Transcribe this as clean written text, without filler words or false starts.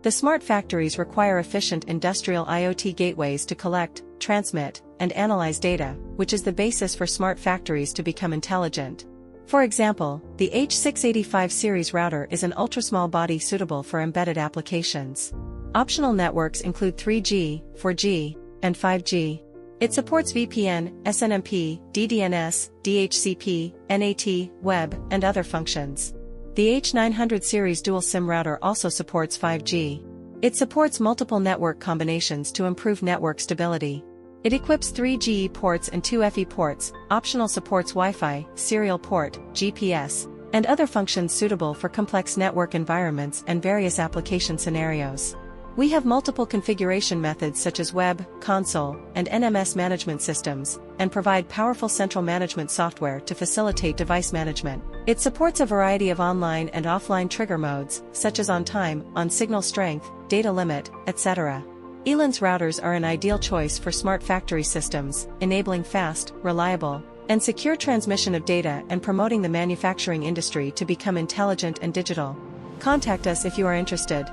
The smart factories require efficient industrial IoT gateways to collect, transmit, and analyze data, which is the basis for smart factories to become intelligent. For example, the H685 Series Router is an ultra-small body suitable for embedded applications. Optional networks include 3G, 4G, and 5G. It supports VPN, SNMP, DDNS, DHCP, NAT, web, and other functions. The H900 series dual SIM router also supports 5G. It supports multiple network combinations to improve network stability. It equips 3 GE ports and 2 FE ports, optional supports Wi-Fi, serial port, GPS, and other functions suitable for complex network environments and various application scenarios. We have multiple configuration methods such as web, console, and NMS management systems, and provide powerful central management software to facilitate device management. It supports a variety of online and offline trigger modes, such as on time, on signal strength, data limit, etc. Elan's routers are an ideal choice for smart factory systems, enabling fast, reliable, and secure transmission of data and promoting the manufacturing industry to become intelligent and digital. Contact us if you are interested.